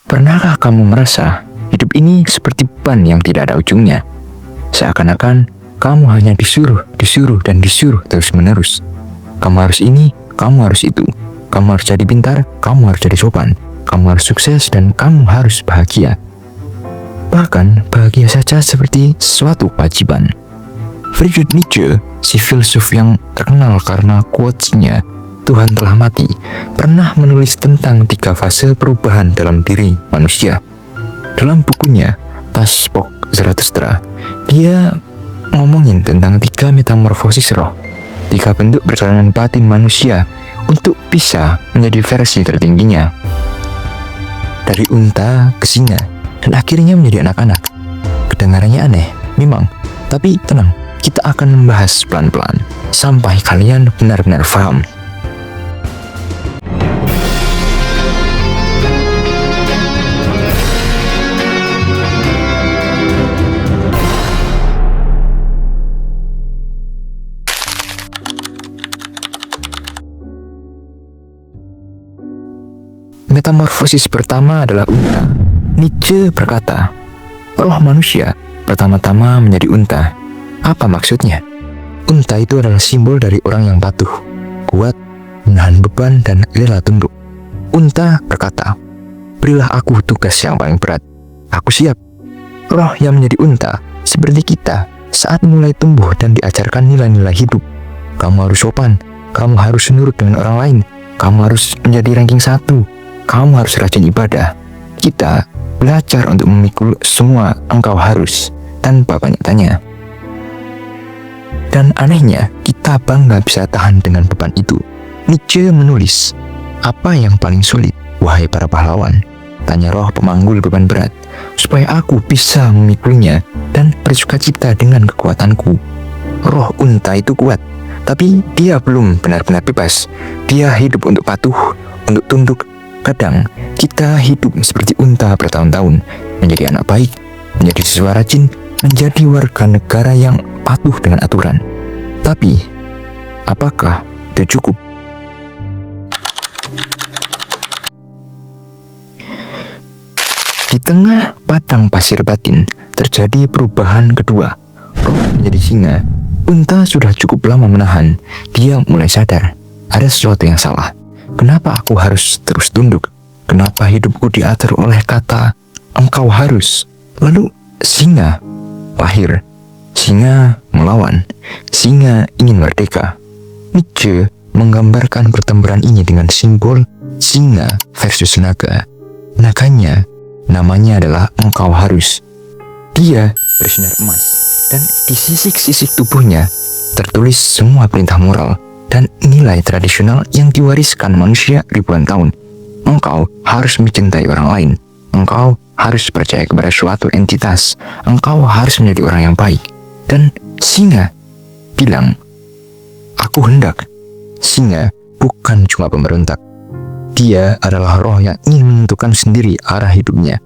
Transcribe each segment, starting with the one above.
Pernahkah kamu merasa hidup ini seperti beban yang tidak ada ujungnya? Seakan-akan kamu hanya disuruh terus-menerus. Kamu harus ini, kamu harus itu. Kamu harus jadi pintar, kamu harus jadi sopan. Kamu harus sukses dan kamu harus bahagia. Bahkan bahagia saja seperti suatu kewajiban. Friedrich Nietzsche, si filsuf yang terkenal karena quotes-nya Tuhan telah mati, pernah menulis tentang 3 fase perubahan dalam diri manusia. Dalam bukunya Tas Spock Zarathustra, dia ngomongin tentang 3 metamorfosis roh, 3 bentuk perjalanan batin manusia untuk bisa menjadi versi tertingginya. Dari unta ke singa, dan akhirnya menjadi anak-anak. Kedengarannya aneh, memang, tapi tenang, kita akan membahas pelan-pelan sampai kalian benar-benar paham. Metamorfosis pertama adalah unta. Nietzsche berkata, roh manusia pertama-tama menjadi unta. Apa maksudnya? Unta itu adalah simbol dari orang yang patuh, kuat, menahan beban, dan rela tunduk. Unta berkata, berilah aku tugas yang paling berat. Aku siap. Roh yang menjadi unta, seperti kita, saat mulai tumbuh dan diajarkan nilai-nilai hidup. Kamu harus sopan, kamu harus nurut dengan orang lain, kamu harus menjadi ranking 1, kamu harus rajin ibadah. Kita belajar untuk memikul semua engkau harus, tanpa banyak tanya. Dan anehnya, kita bangga bisa tahan dengan beban itu. Nietzsche menulis, apa yang paling sulit, wahai para pahlawan? Tanya roh pemanggul beban berat, supaya aku bisa memikulnya dan bersukacita dengan kekuatanku. Roh unta itu kuat, tapi dia belum benar-benar bebas. Dia hidup untuk patuh, untuk tunduk. Kadang kita hidup seperti unta bertahun-tahun, menjadi anak baik, menjadi siswa rajin, menjadi warga negara yang patuh dengan aturan. Tapi, apakah itu cukup? Di tengah padang pasir batin, terjadi perubahan kedua. Roh menjadi singa. Unta sudah cukup lama menahan. Dia mulai sadar, ada sesuatu yang salah. Kenapa aku harus terus tunduk? Kenapa hidupku diatur oleh kata engkau harus? Lalu singa lahir. Singa melawan. Singa ingin merdeka. Nietzsche menggambarkan pertempuran ini dengan simbol singa versus naga. Naganya namanya adalah engkau harus. Dia bersinar emas, dan di sisik-sisik tubuhnya tertulis semua perintah moral dan nilai tradisional yang diwariskan manusia ribuan tahun. Engkau harus mencintai orang lain. Engkau harus percaya kepada suatu entitas. Engkau harus menjadi orang yang baik. Dan singa bilang, aku hendak. Singa bukan cuma pemberontak. Dia adalah roh yang ingin menentukan sendiri arah hidupnya.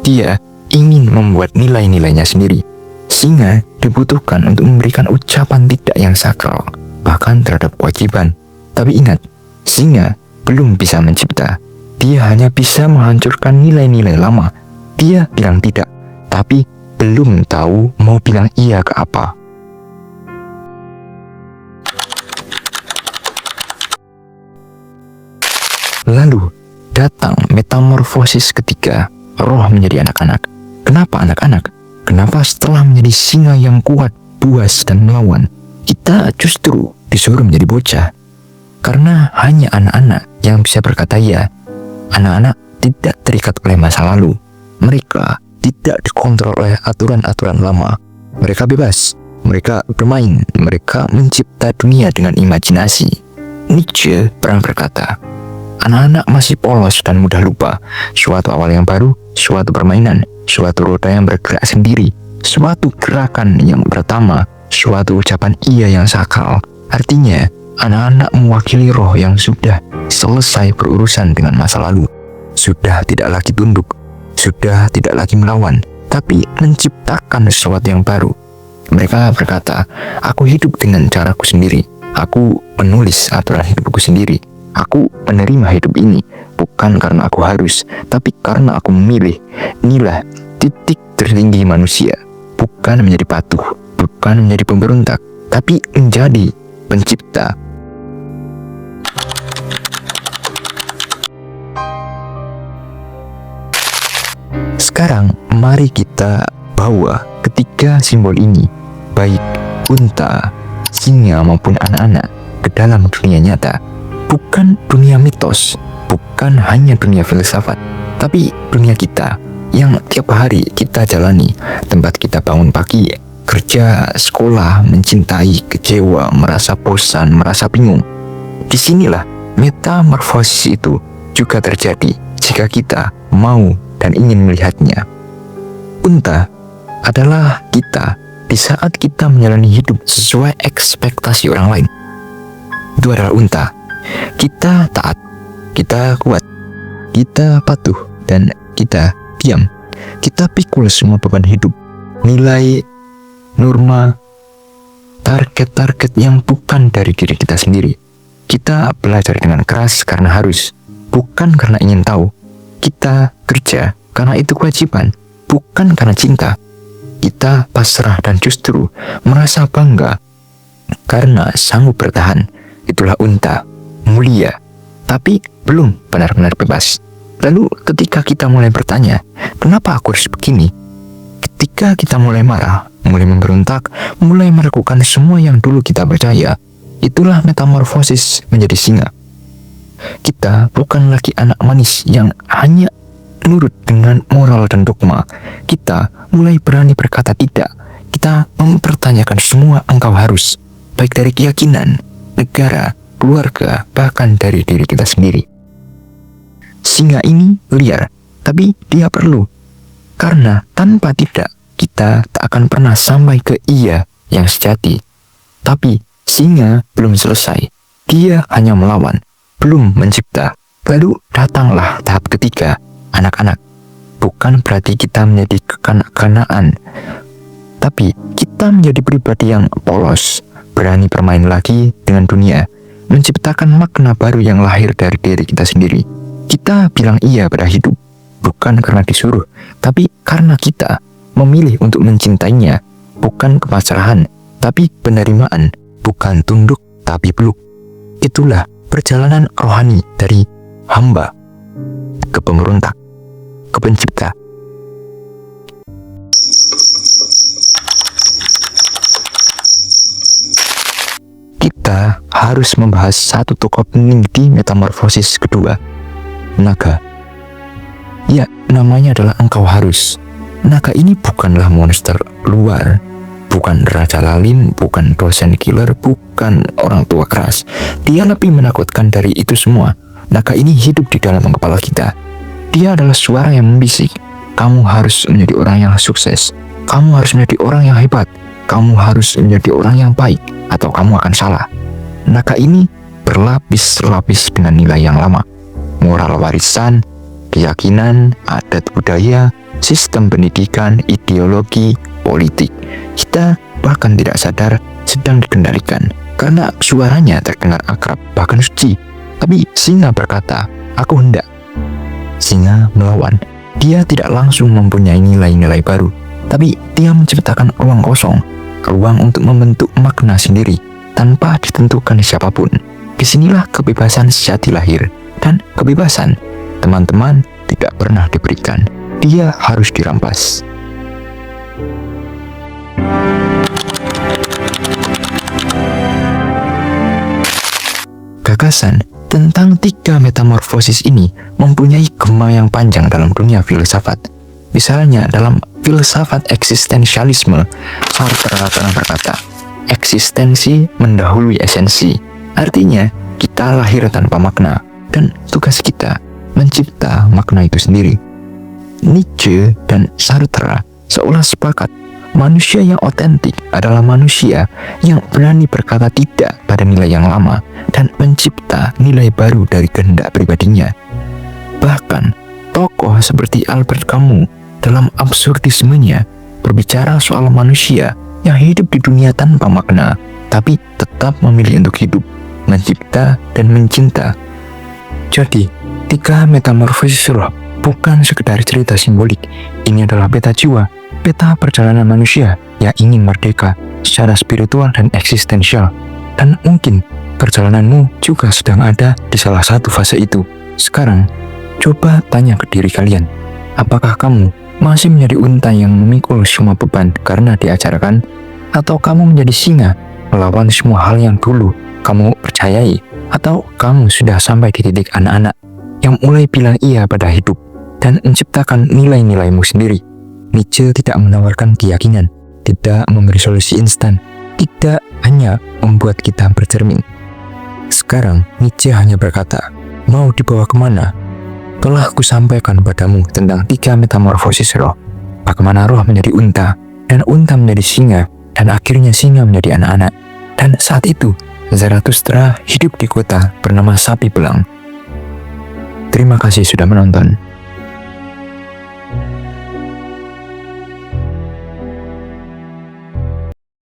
Dia ingin membuat nilai-nilainya sendiri. Singa dibutuhkan untuk memberikan ucapan tidak yang sakral, bahkan terhadap kewajiban. Tapi ingat, singa belum bisa mencipta. Dia hanya bisa menghancurkan nilai-nilai lama. Dia bilang tidak, tapi belum tahu mau bilang iya ke apa. Lalu datang metamorfosis ketiga, roh menjadi anak-anak. Kenapa anak-anak? Kenapa setelah menjadi singa yang kuat, buas, dan melawan, kita justru disuruh menjadi bocah? Karena hanya anak-anak yang bisa berkata ya. Anak-anak tidak terikat oleh masa lalu. Mereka tidak dikontrol oleh aturan-aturan lama. Mereka bebas. Mereka bermain. Mereka mencipta dunia dengan imajinasi. Nietzsche pernah berkata, anak-anak masih polos dan mudah lupa. Suatu awal yang baru, suatu permainan, suatu roda yang bergerak sendiri, suatu gerakan yang pertama, suatu ucapan iya yang sakral. Artinya, anak-anak mewakili roh yang sudah selesai berurusan dengan masa lalu. Sudah tidak lagi tunduk, sudah tidak lagi melawan, tapi menciptakan sesuatu yang baru. Mereka berkata, aku hidup dengan caraku sendiri. Aku menulis aturan hidupku sendiri. Aku menerima hidup ini bukan karena aku harus, tapi karena aku memilih. Inilah titik tertinggi manusia, bukan menjadi patuh, bukan menjadi pemberontak, tapi menjadi pencipta. Sekarang mari kita bawa ketiga simbol ini, baik unta, singa maupun anak-anak, ke dalam dunia nyata. Bukan dunia mitos, bukan hanya dunia filsafat, tapi dunia kita yang tiap hari kita jalani. Tempat kita bangun pagi, kerja, sekolah, mencintai, kecewa, merasa bosan, merasa bingung. Disinilah metamorfosis itu juga terjadi jika kita mau dan ingin melihatnya. Unta adalah kita di saat kita menjalani hidup sesuai ekspektasi orang lain. Itu adalah unta. Kita taat, kita kuat, kita patuh, dan kita diam. Kita pikul semua beban hidup, nilai, norma, target-target yang bukan dari diri kita sendiri. Kita belajar dengan keras karena harus, bukan karena ingin tahu. Kita kerja karena itu kewajiban, bukan karena cinta. Kita pasrah dan justru merasa bangga karena sanggup bertahan. Itulah unta, mulia, tapi belum benar-benar bebas. Lalu ketika kita mulai bertanya, kenapa aku harus begini? Ketika kita mulai marah, mulai memberontak, mulai meragukan semua yang dulu kita percaya, itulah metamorfosis menjadi singa. Kita bukan lagi anak manis yang hanya nurut dengan moral dan dogma. Kita mulai berani berkata tidak. Kita mempertanyakan semua engkau harus, baik dari keyakinan, negara, keluarga, bahkan dari diri kita sendiri. Singa ini liar, tapi dia perlu. Karena tanpa tidak, kita tak akan pernah sampai ke iya yang sejati. Tapi singa belum selesai. Dia hanya melawan, belum mencipta. Lalu datanglah tahap ketiga, anak-anak. Bukan berarti kita menjadi kekanak-kanakan, tapi kita menjadi pribadi yang polos, berani bermain lagi dengan dunia, menciptakan makna baru yang lahir dari diri kita sendiri. Kita bilang iya pada hidup, bukan karena disuruh, tapi karena kita memilih untuk mencintainya, bukan kepasrahan, tapi penerimaan, bukan tunduk, tapi peluk. Itulah perjalanan rohani dari hamba ke pemberontak, ke pencipta. Kita harus membahas satu tokoh penting di metamorfosis kedua, naga. Ya, namanya adalah engkau harus. Naga ini bukanlah monster luar, bukan raja lalin, bukan dosen killer, bukan orang tua keras. Dia lebih menakutkan dari itu semua. Naga ini hidup di dalam kepala kita. Dia adalah suara yang membisik, kamu harus menjadi orang yang sukses, kamu harus menjadi orang yang hebat, kamu harus menjadi orang yang baik, atau kamu akan salah. Naga ini berlapis-lapis dengan nilai yang lama, moral warisan, keyakinan, adat budaya, sistem pendidikan, ideologi, politik. Kita bahkan tidak sadar sedang dikendalikan, karena suaranya terdengar akrab, bahkan suci. Tapi singa berkata, aku hendak. Singa melawan. Dia tidak langsung mempunyai nilai-nilai baru, tapi dia menciptakan ruang kosong, ruang untuk membentuk makna sendiri, tanpa ditentukan siapapun. Disinilah kebebasan sejati lahir, dan kebebasan, teman-teman, tidak pernah diberikan. Dia harus dirampas. Gagasan tentang tiga metamorfosis ini mempunyai gema yang panjang dalam dunia filsafat. Misalnya dalam filsafat eksistensialisme, Sartre pernah berkata, eksistensi mendahului esensi. Artinya, kita lahir tanpa makna, dan tugas kita mencipta makna itu sendiri. Nietzsche dan Sartre seolah sepakat, manusia yang otentik adalah manusia yang berani berkata tidak pada nilai yang lama dan mencipta nilai baru dari kehendak pribadinya. Bahkan, tokoh seperti Albert Camus dalam absurdismenya berbicara soal manusia yang hidup di dunia tanpa makna, tapi tetap memilih untuk hidup, mencipta dan mencinta. Jadi, 3 metamorfosis roh bukan sekedar cerita simbolik. Ini adalah peta jiwa, peta perjalanan manusia yang ingin merdeka secara spiritual dan eksistensial. Dan mungkin perjalananmu juga sedang ada di salah satu fase itu. Sekarang, coba tanya ke diri kalian, apakah kamu masih menjadi unta yang memikul semua beban karena diajarkan, atau kamu menjadi singa melawan semua hal yang dulu kamu percayai, atau kamu sudah sampai di titik anak-anak yang mulai bilang iya pada hidup dan menciptakan nilai-nilaimu sendiri. Nietzsche tidak menawarkan keyakinan, tidak memberi solusi instan, tidak hanya membuat kita bercermin. Sekarang Nietzsche hanya berkata, mau dibawa kemana? Telah kusampaikan padamu tentang 3 metamorfosis roh, bagaimana roh menjadi unta, dan unta menjadi singa, dan akhirnya singa menjadi anak-anak. Dan saat itu Zarathustra hidup di kota bernama Sapi Belang. Terima kasih sudah menonton.